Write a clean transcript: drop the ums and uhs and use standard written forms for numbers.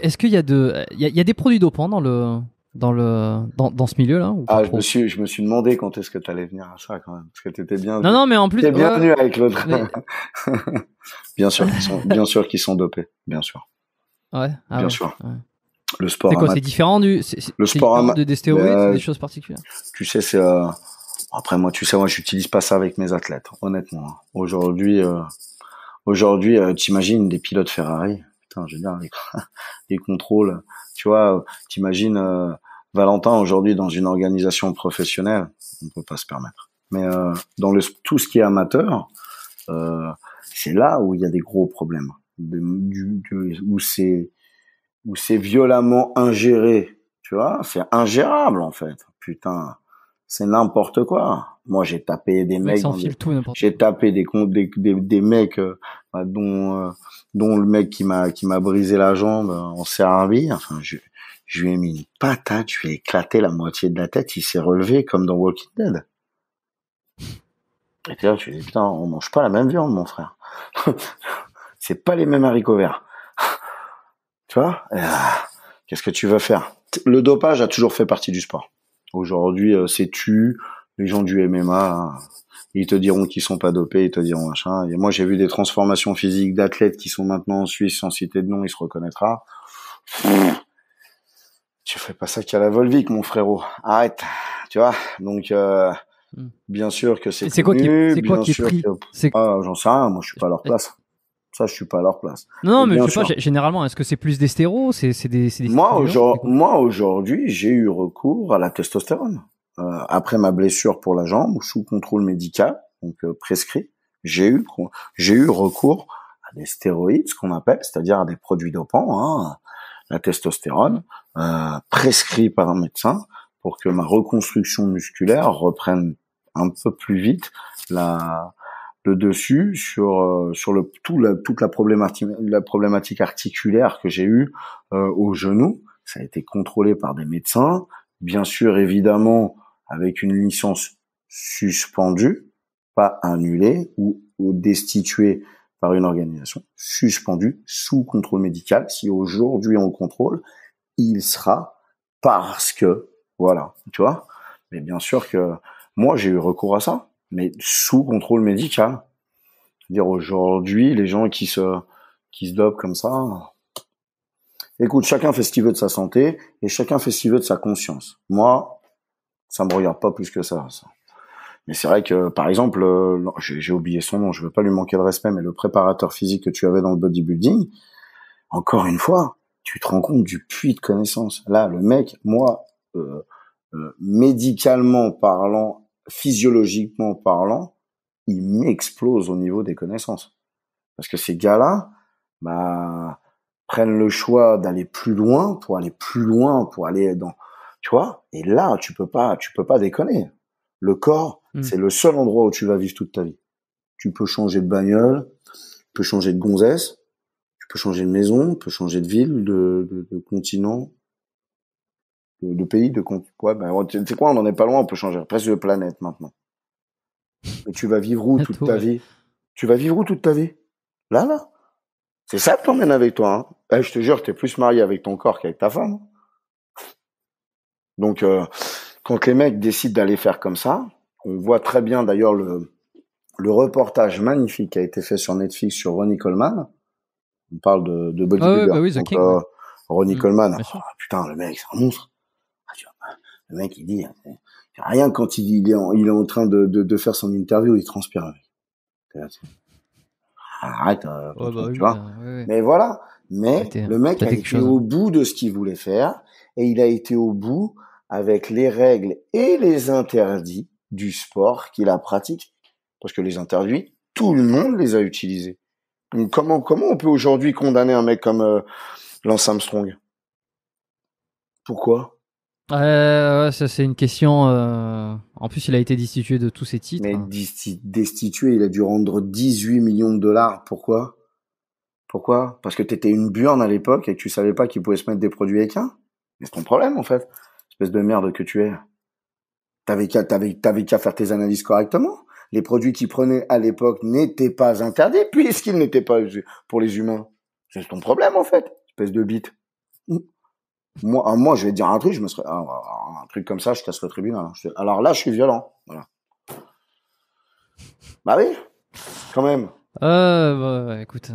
Est-ce qu'il y a il y a des produits dopants dans ce milieu-là ou pas trop? Je me suis demandé quand est-ce que tu allais venir à ça quand même, parce que t'étais bien. Non, mais en plus, T'es bien venu avec l'autre. mais- Bien sûr qu'ils sont dopés, bien sûr, ouais, ah bien ouais, sûr. ouais. Le sport C'est quoi? amateur. C'est différent Le c'est sport différent des stéroïdes, c'est ben, des choses particulières. tu sais, après moi, tu sais, moi, j'utilise pas ça avec mes athlètes, honnêtement. Hein. Aujourd'hui, t'imagines des pilotes Ferrari, putain, je veux dire, les contrôles, tu vois, t'imagines Valentin aujourd'hui dans une organisation professionnelle, on peut pas se permettre. Mais dans tout ce qui est amateur, euh, c'est là où il y a des gros problèmes, où c'est violemment ingéré, tu vois, c'est ingérable en fait. Putain, c'est n'importe quoi. Moi, j'ai tapé des Le mec mecs s'enfile tout n'importe j'ai quoi. tapé des mecs dont le mec qui m'a brisé la jambe en Serbie. Enfin, je lui ai mis une patate, je lui ai éclaté la moitié de la tête. Il s'est relevé comme dans Walking Dead. Et puis là, je lui ai dit putain, on mange pas la même viande, mon frère. C'est pas les mêmes haricots verts. Tu vois, qu'est-ce que tu veux faire? Le dopage a toujours fait partie du sport. Aujourd'hui, c'est les gens du MMA, hein, ils te diront qu'ils sont pas dopés, ils te diront machin. Et moi, j'ai vu des transformations physiques d'athlètes qui sont maintenant en Suisse, sans citer de nom, il se reconnaîtra. Tu fais pas ça qu'à la Volvic, mon frérot. Arrête, tu vois. Donc, bien sûr que c'est connu, quoi qui est pris? J'en sais rien. Moi, je suis pas à leur place. Ça, je suis pas à leur place. Non, mais je sais sûr. pas, généralement, est-ce que c'est plus des stéros, c'est des Moi, aujourd'hui, j'ai eu recours à la testostérone. Après ma blessure pour la jambe, sous contrôle médical, donc prescrit, j'ai eu recours à des stéroïdes, ce qu'on appelle, c'est-à-dire à des produits dopants, hein, la testostérone, prescrit par un médecin pour que ma reconstruction musculaire reprenne un peu plus vite le dessus sur toute la problématique articulaire que j'ai eue au genou. Ça a été contrôlé par des médecins, bien sûr évidemment avec une licence suspendue, pas annulée ou destituée par une organisation, suspendue sous contrôle médical. Si aujourd'hui on le contrôle, il sera parce que voilà, tu vois. Mais bien sûr que moi j'ai eu recours à ça, mais sous contrôle médical. C'est-à-dire aujourd'hui, les gens qui se dopent comme ça, écoute, chacun fait ce qu'il veut de sa santé et chacun fait ce qu'il veut de sa conscience. Moi, ça me regarde pas plus que ça. Mais c'est vrai que, par exemple, j'ai oublié son nom, je veux pas lui manquer de respect, mais le préparateur physique que tu avais dans le bodybuilding, encore une fois, tu te rends compte du puits de connaissances. Là, le mec, moi, médicalement parlant, physiologiquement parlant, il m'explose au niveau des connaissances. Parce que ces gars-là, prennent le choix d'aller plus loin, pour aller dans, tu vois. Et là, tu peux pas déconner. Le corps, c'est le seul endroit où tu vas vivre toute ta vie. Tu peux changer de bagnole, tu peux changer de gonzesse, tu peux changer de maison, tu peux changer de ville, de continent, de pays, tu sais quoi, on en est pas loin, on peut changer presque de planète maintenant. Et tu vas vivre où toute ta vie? Tu vas vivre où toute ta vie? Là. C'est ça que t'emmènes avec toi, hein. Je te jure, t'es plus marié avec ton corps qu'avec ta femme. Donc, quand les mecs décident d'aller faire comme ça, on voit très bien d'ailleurs le reportage magnifique qui a été fait sur Netflix sur Ronnie Coleman. On parle de bodybuilder. Ah ouais, oui, The King, ouais. Ronnie Coleman, putain, le mec, c'est un monstre. Le mec, il dit, rien quand il est en train de faire son interview, il transpire. Arrête, tu vois. Ouais. Mais voilà. Mais le mec a été au bout de ce qu'il voulait faire et il a été au bout avec les règles et les interdits du sport qu'il a pratiqué. Parce que les interdits, tout le monde les a utilisés. Donc comment on peut aujourd'hui condamner un mec comme Lance Armstrong? Pourquoi? Ouais, ça c'est une question. En plus, il a été destitué de tous ses titres. Mais destitué, il a dû rendre 18 millions de dollars. Pourquoi? Parce que t'étais une burne à l'époque et que tu savais pas qu'il pouvait se mettre des produits équins? Mais c'est ton problème, en fait. Espèce de merde que tu es. T'avais qu'à faire tes analyses correctement. Les produits qu'il prenait à l'époque n'étaient pas interdits puisqu'ils n'étaient pas pour les humains. C'est ton problème, en fait. Espèce de bite. Moi, je vais te dire un truc, un truc comme ça, je casse le tribunal. Alors là, je suis violent. Voilà. Bah oui, quand même. Écoute.